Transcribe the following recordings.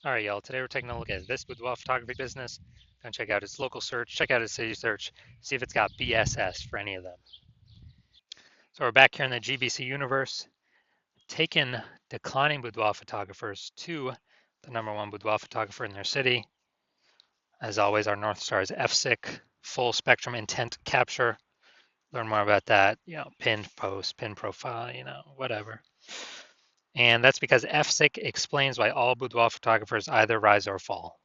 All right, y'all. Today we're taking a look at this boudoir photography business. Gonna check out its local search, check out its city search, see if it's got BSS for any of them. So we're back here in the GBC universe, taking declining boudoir photographers to the #1 boudoir photographer in their city. As always, our North Star is FSIC, full spectrum intent capture. Learn more about that, pin post, pin profile, whatever. And that's because FSIC explains why all boudoir photographers either rise or fall.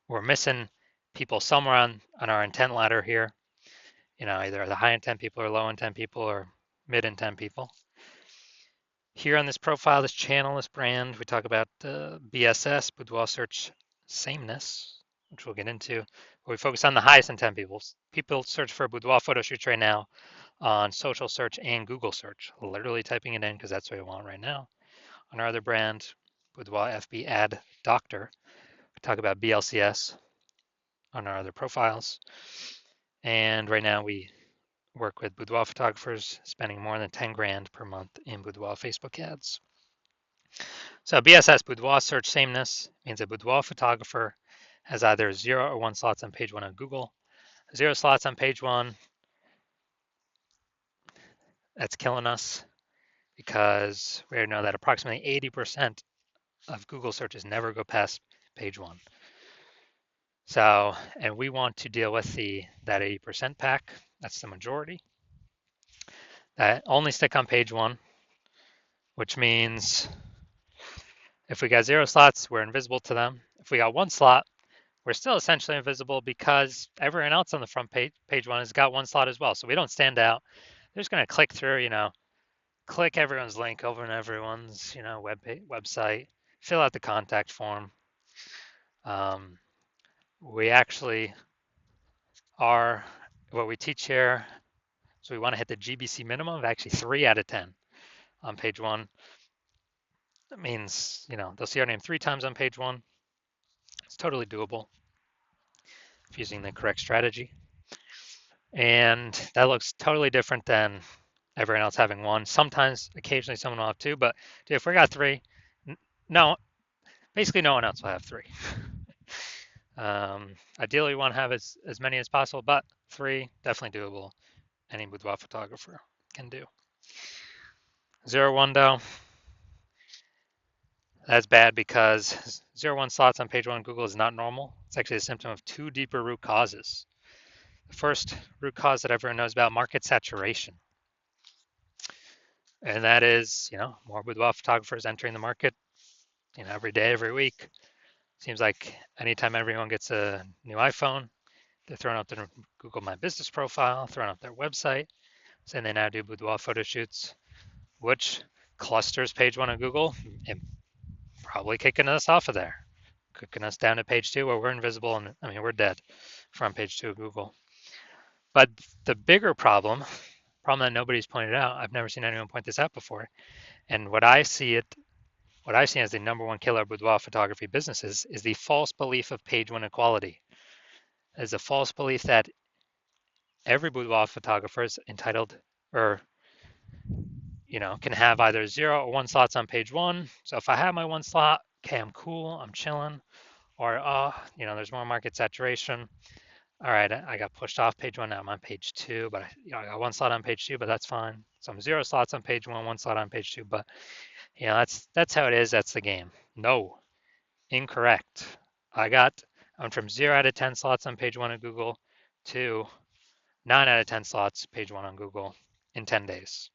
We're missing people somewhere on our intent ladder here. Either the high intent people or low intent people or mid intent people. Here on this profile, this channel, this brand, we talk about BSS, boudoir search sameness, which we'll get into. But we focus on the highest intent people. People search for boudoir photo shoots right now on social search and Google search, literally typing it in because that's what we want right now. On our other brand, Boudoir FB Ad Doctor, we talk about BLCS on our other profiles. And right now we work with boudoir photographers spending more than 10 grand per month in boudoir Facebook ads. So BSS, boudoir search sameness, means a boudoir photographer has either 0 or 1 slots on page 1 on Google. 0 slots on page 1, that's killing us because we already know that approximately 80% of Google searches never go past page 1. So, and we want to deal with that 80% pack. That's the majority that only stick on page 1, which means if we got 0 slots, we're invisible to them. If we got 1 slot, we're still essentially invisible because everyone else on the front page 1 has got 1 slot as well. So we don't stand out. They're just going to click through, click everyone's link over on everyone's, website, fill out the contact form. We actually are, what we teach here, so we want to hit the GBC minimum of actually 3 out of 10 on page 1. That means, they'll see our name 3 times on page 1. It's totally doable if using the correct strategy. And that looks totally different than everyone else having 1. Sometimes, occasionally, someone will have 2, but dude, if we got 3, no, basically no one else will have 3. Ideally, we want to have as many as possible, but 3, definitely doable. Any boudoir photographer can do. 0, 1 though, that's bad because 0, 1 slots on page 1 on Google is not normal. It's actually a symptom of 2 deeper root causes. The first root cause that everyone knows about, market saturation. And that is, more boudoir photographers entering the market, every day, every week. Seems like anytime everyone gets a new iPhone, they're throwing up their Google My Business profile, throwing up their website, saying they now do boudoir photo shoots, which clusters page 1 on Google and probably kicking us off of there, kicking us down to page 2 where we're invisible and we're dead from page 2 of Google. But the bigger problem that nobody's pointed out, I've never seen anyone point this out before, and what I see as the #1 killer of boudoir photography businesses is the false belief of page 1 equality. There's a false belief that every boudoir photographer is entitled or can have either 0 or 1 slots on page 1. So if I have my 1 slot, okay, I'm cool, I'm chilling. Or, there's more market saturation. All right, I got pushed off page 1, now I'm on page 2, but I got 1 slot on page 2, but that's fine. So I'm 0 slots on page 1, 1 slot on page 2, but that's how it is, that's the game. No, incorrect. I'm from 0 out of 10 slots on page 1 of Google to 9 out of 10 slots page 1 on Google in 10 days.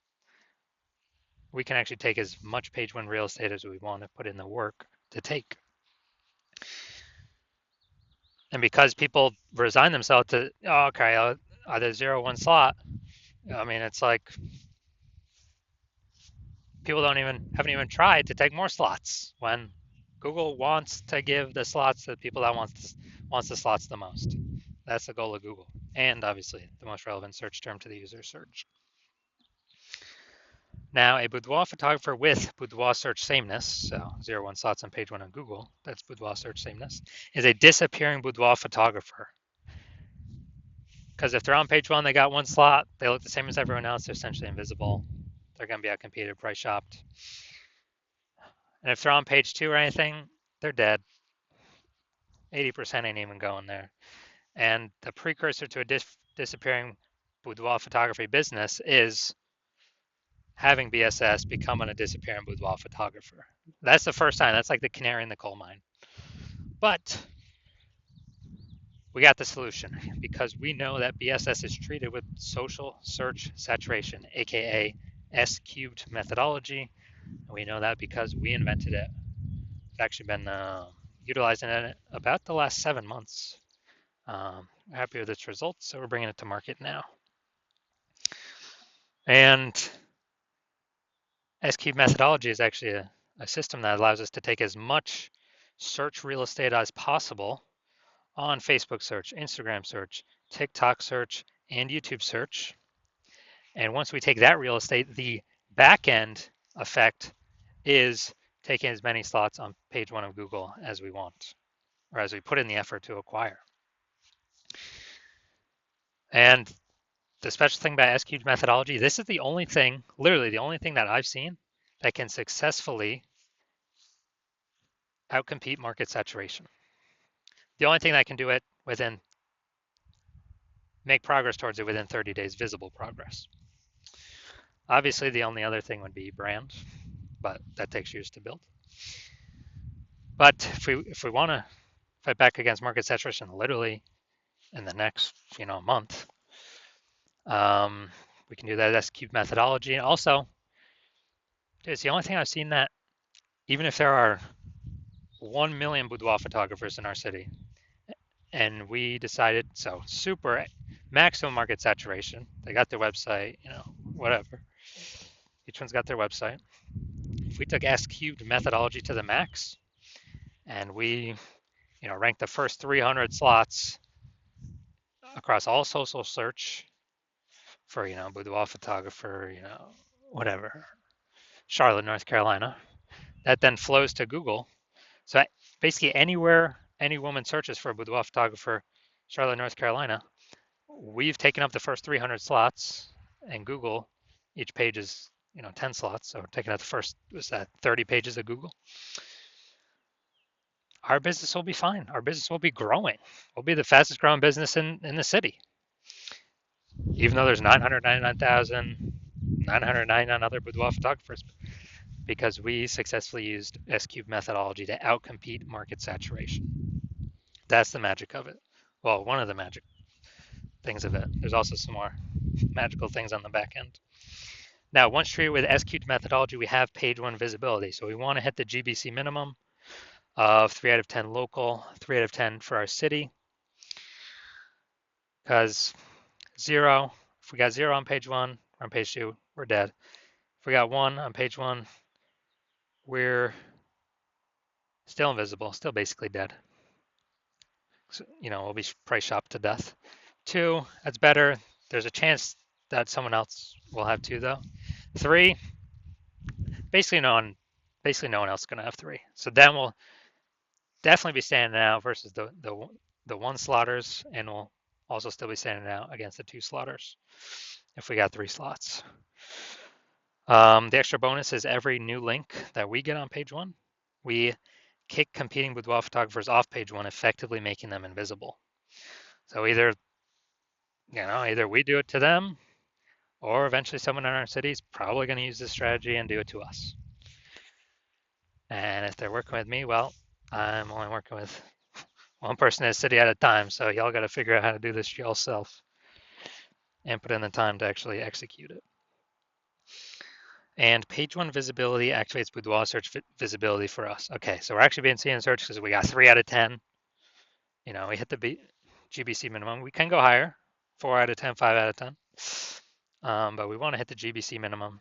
We can actually take as much page 1 real estate as we want to put in the work to take. And because people resign themselves to, okay, either 0, 1 slot, it's like people haven't even tried to take more slots when Google wants to give the slots to the people that wants the slots the most. That's the goal of Google, and obviously the most relevant search term to the user search. Now, a boudoir photographer with boudoir search sameness, so 0, 1 slots on page 1 on Google, that's boudoir search sameness, is a disappearing boudoir photographer. Because if they're on page 1, they got 1 slot, they look the same as everyone else, they're essentially invisible. They're going to be outcompeted, price shopped. And if they're on page 2 or anything, they're dead. 80% ain't even going there. And the precursor to a disappearing boudoir photography business is having BSS becoming a disappearing boudoir photographer. That's the first time. That's like the canary in the coal mine. But we got the solution because we know that BSS is treated with social search saturation, aka S cubed methodology. And we know that because we invented it. It's actually been utilizing it about the last 7 months. Happy with its results, so we're bringing it to market now. And S cubed methodology is actually a system that allows us to take as much search real estate as possible on Facebook search, Instagram search, TikTok search, and YouTube search. And once we take that real estate, the back end effect is taking as many slots on page one of Google as we want, or as we put in the effort to acquire. And the special thing about S-cubed methodology, this is the only thing, literally the only thing that I've seen that can successfully outcompete market saturation. The only thing that can do it make progress towards it within 30 days, visible progress. Obviously, the only other thing would be brand, but that takes years to build. But if we want to fight back against market saturation, literally in the next month, we can do that S-cubed methodology. And also, it's the only thing I've seen that even if there are 1 million boudoir photographers in our city, and we decided, so super maximum market saturation, they got their website, whatever. Each one's got their website. If we took S-cubed methodology to the max, and we, rank the first 300 slots across all social search for, boudoir photographer, whatever, Charlotte, North Carolina, that then flows to Google. So basically anywhere any woman searches for a boudoir photographer, Charlotte, North Carolina, we've taken up the first 300 slots, and Google, each page is 10 slots, so we're taking up the first 30 pages of Google. Our business will be fine. Our business will be growing. We'll be the fastest growing business in the city, even though there's 999 other boudoir photographers, because we successfully used S-cubed methodology to outcompete market saturation. That's the magic of it. Well, one of the magic things of it. There's also some more magical things on the back end. Now, once treated with S-cubed methodology, we have page one visibility. So we want to hit the GBC minimum of 3 out of 10 local, 3 out of 10 for our city. Because if we got 0 on page 1, or on page 2, we're dead. If we got 1 on page 1, we're still invisible, still basically dead. So, we'll be price shopped to death. 2, that's better. There's a chance that someone else will have 2 though. 3, basically no one else is going to have 3. So then we'll definitely be standing out versus the 1 slotters, and we'll also still be standing out against the 2 slotters if we got 3 slots. The extra bonus is every new link that we get on page 1, we kick competing boudoir photographers off page 1, effectively making them invisible. So either we do it to them, or eventually someone in our city is probably going to use this strategy and do it to us. And if they're working with me, well, I'm only working with one person in a city at a time, so y'all got to figure out how to do this yourself and put in the time to actually execute it. And page 1 visibility activates boudoir search visibility for us. Okay, so we're actually being seen in search because we got 3 out of 10. We hit the GBC minimum. We can go higher, 4 out of 10, 5 out of 10. But we want to hit the GBC minimum.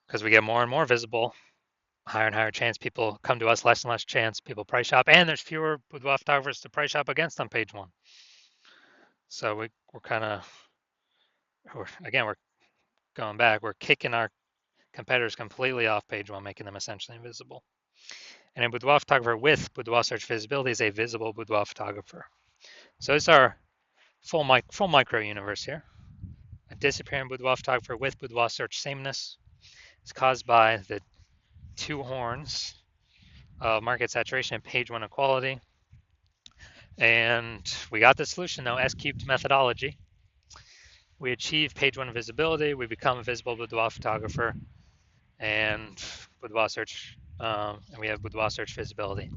Because we get more and more visible, higher and higher chance people come to us, less and less chance people price shop, and there's fewer boudoir photographers to price shop against on page 1. So we're going back. We're kicking our competitors completely off page 1, making them essentially invisible. And a boudoir photographer with boudoir search visibility is a visible boudoir photographer. So it's our full micro universe here. A disappearing boudoir photographer with boudoir search sameness is caused by the two horns of market saturation and page one equality. And we got the solution though, S cubed methodology. We achieve page one visibility, we become a visible boudoir photographer, and boudoir search, and we have boudoir search visibility.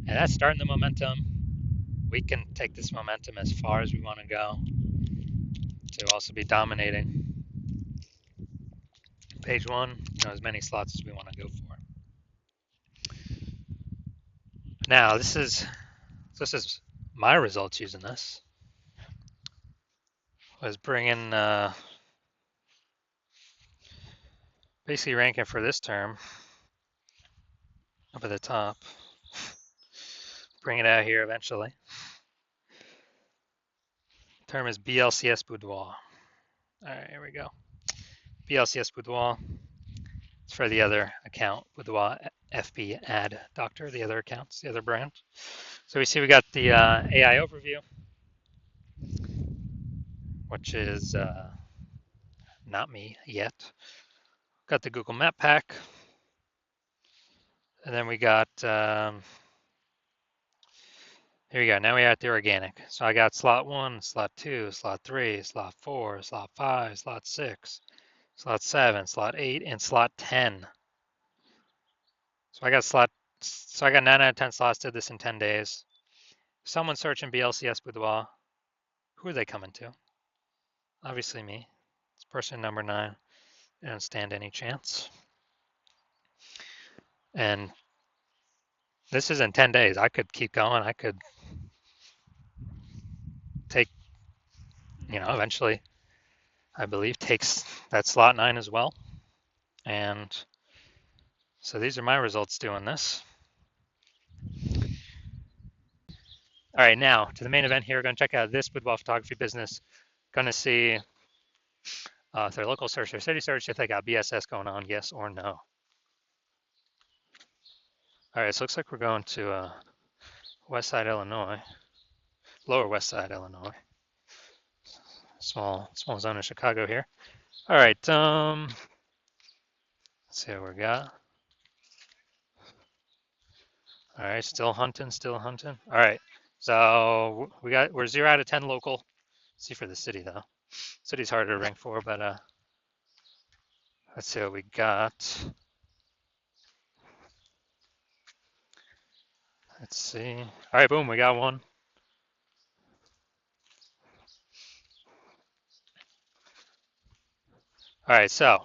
And that's starting the momentum. We can take this momentum as far as we want to go to also be dominating page one, as many slots as we want to go for. Now, this is my results using this. Was bringing basically ranking for this term up at the top. Bring it out here eventually. Term is BLCS Boudoir. All right, here we go. BLCS Boudoir. It's for the other account, Boudoir FB Ad Doctor, the other accounts, the other brand. So we see we got the AI overview, which is not me yet. Got the Google Map Pack. And then we got, here we go. Now we are at the organic. So I got slot 1, slot 2, slot 3, slot 4, slot 5, slot 6, slot 7, slot 8, and slot 10. So I got 9 out of 10 slots, did this in 10 days. Someone searching BLCS Boudoir. Who are they coming to? Obviously me. It's person number 9. They don't stand any chance. And this is in 10 days. I could keep going. I could take, eventually, I believe, takes that slot 9 as well. And so these are my results doing this. All right, now to the main event here. We're going to check out this boudoir photography business. Going to see if their local search or city search, if they got BSS going on, yes or no. All right, so it looks like we're going to West Side, Illinois, Lower West Side, Illinois. Small zone of Chicago here. All right, let's see what we got. All right, still hunting. All right, so we're 0 out of 10 local. Let's see for the city though. City's harder to rank for, but let's see what we got. Let's see. All right, boom, we got one. All right, so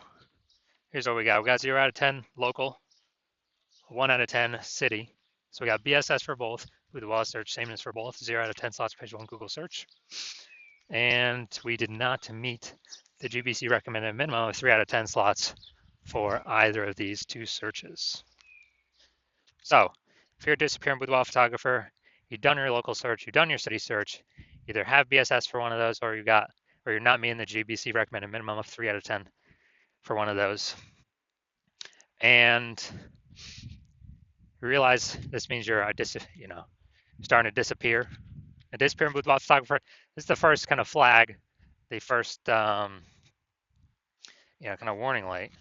here's what we got. We got 0 out of 10 local, 1 out of 10 city. So we got BSS for both, boudoir search, sameness for both, 0 out of 10 slots, page 1 Google search. And we did not meet the GBC recommended minimum of 3 out of 10 slots for either of these two searches. So if you're a disappearing boudoir photographer, you've done your local search, you've done your city search, either have BSS for one of those, or you're not meeting the GBC recommended minimum of 3 out of 10 for one of those. And you realize this means you're starting to disappear. A disappearing boudoir photographer. This is the first kind of flag, the first kind of warning light.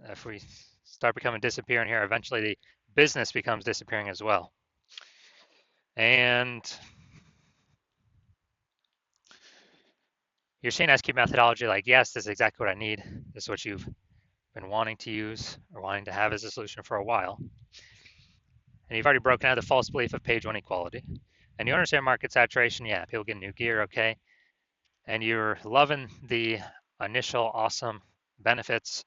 If we start becoming disappearing here, eventually the business becomes disappearing as well. And you're seeing SQ methodology like, yes, this is exactly what I need. This is what you've been wanting to use or wanting to have as a solution for a while. And you've already broken out the false belief of page 1 equality. And you understand market saturation. Yeah, people get new gear, okay. And you're loving the initial awesome benefits,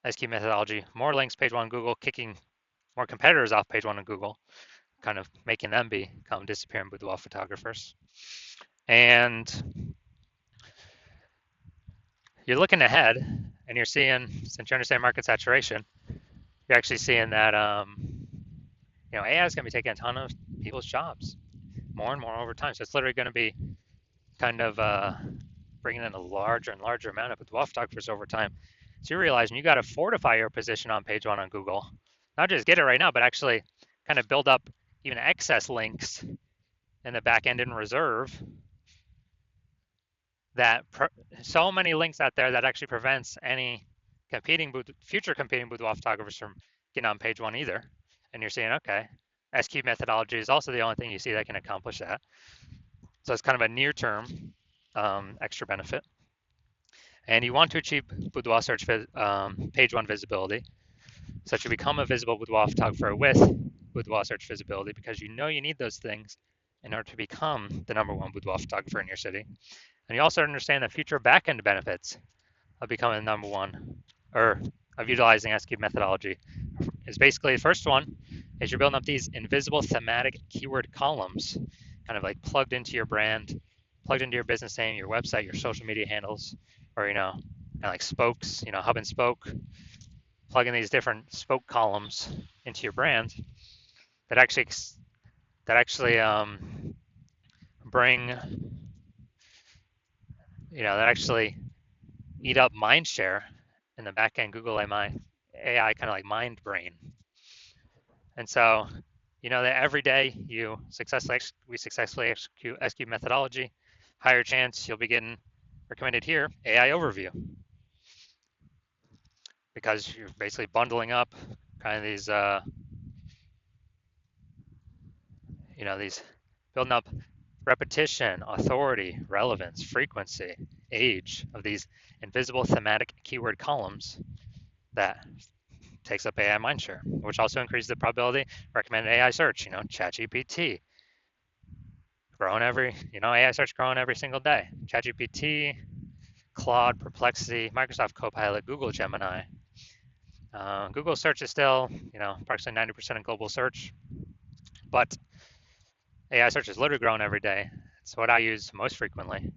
SQ methodology, more links, page 1 Google, kicking more competitors off page 1 on Google, kind of making them become disappearing boudoir photographers. And you're looking ahead and you're seeing, since you understand market saturation, you're actually seeing that AI is going to be taking a ton of people's jobs more and more over time. So it's literally going to be kind of bringing in a larger and larger amount of boudoir photographers over time. So you're realizing you got to fortify your position on page 1 on Google, not just get it right now, but actually kind of build up even excess links in the back end in reserve that so many links out there that actually prevents any future competing boudoir photographers from getting on page one either. And you're saying, okay, S-cube methodology is also the only thing you see that can accomplish that. So it's kind of a near-term extra benefit. And you want to achieve boudoir search page one visibility, so that you become a visible boudoir photographer with boudoir search visibility, because you know you need those things in order to become the number one boudoir photographer in your city. And you also understand the future back-end benefits of becoming the number one, or of utilizing S-cube methodology. Is basically the first one is you're building up these invisible thematic keyword columns, kind of like plugged into your brand, plugged into your business name, your website, your social media handles, or kind of like spokes, hub and spoke, plugging these different spoke columns into your brand that actually bring, that actually eat up mind share in the back end Google AI kind of like mind brain. And so, that every day we successfully execute S-cube methodology, higher chance you'll be getting recommended here AI overview, because you're basically bundling up kind of these, these building up repetition, authority, relevance, frequency, age of these invisible thematic keyword columns that takes up AI mindshare, which also increases the probability recommended AI search, ChatGPT growing AI search growing every single day. ChatGPT, Claude, Perplexity, Microsoft Copilot, Google Gemini. Google search is still, approximately 90% of global search, but AI search is literally growing every day. It's what I use most frequently.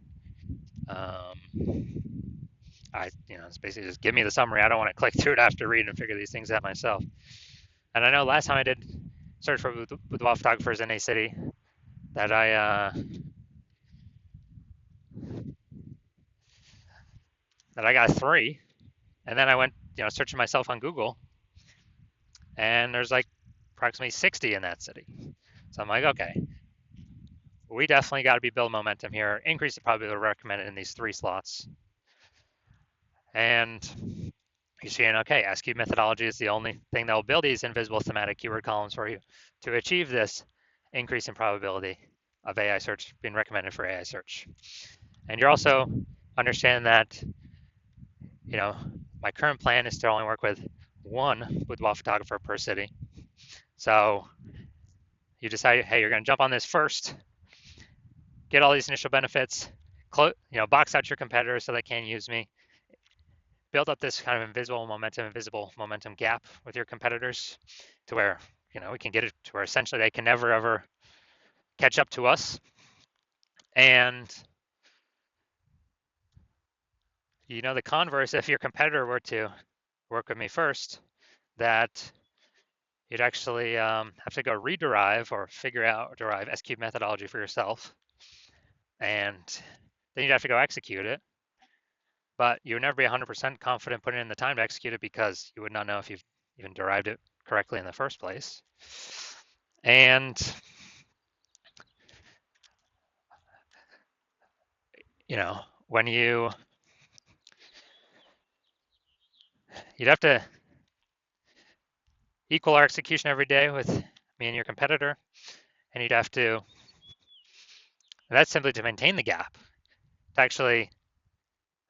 It's basically just give me the summary. I don't want to click through it after reading and figure these things out myself. And I know last time I did search for boudoir photographers in a city that I got 3, and then I went searching myself on Google, and there's like approximately 60 in that city. So I'm like, okay, we definitely got to be building momentum here, increase the probability recommended in these 3 slots. And you're seeing, okay, S-cube methodology is the only thing that will build these invisible thematic keyword columns for you to achieve this increase in probability of AI search being recommended for AI search. And you're also understanding that, my current plan is to only work with 1 boudoir photographer per city. So you decide, hey, you're going to jump on this first, get all these initial benefits, box out your competitors so they can't use me, build up this kind of invisible momentum gap with your competitors to where, we can get it to where essentially they can never, ever catch up to us. And, the converse, if your competitor were to work with me first, that you'd actually have to go rederive or derive S-cube methodology for yourself. And then you'd have to go execute it. But you would never be 100% confident putting in the time to execute it, because you would not know if you've even derived it correctly in the first place. And, when you'd have to equal our execution every day with me and your competitor, and you'd have to, that's simply to maintain the gap. To actually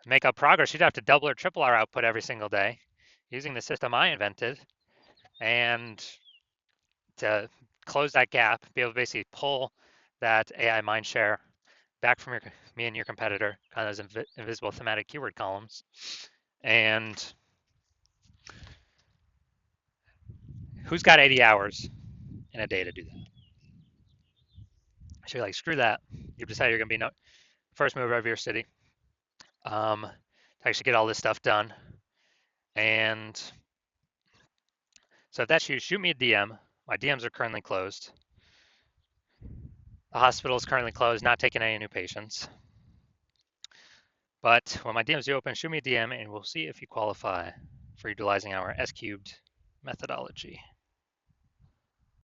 make up progress, you'd have to double or triple our output every single day using the system I invented, and to close that gap, be able to basically pull that AI mindshare back from me and your competitor, kind of those invisible thematic keyword columns. And who's got 80 hours in a day to do that? So you're like, screw that. You've decided you're going to be first mover of your city to actually get all this stuff done. And so if that's you, shoot me a DM. My DMs are currently closed. The hospital is currently closed, not taking any new patients. But when my DMs do open, shoot me a DM and we'll see if you qualify for utilizing our S-cubed methodology.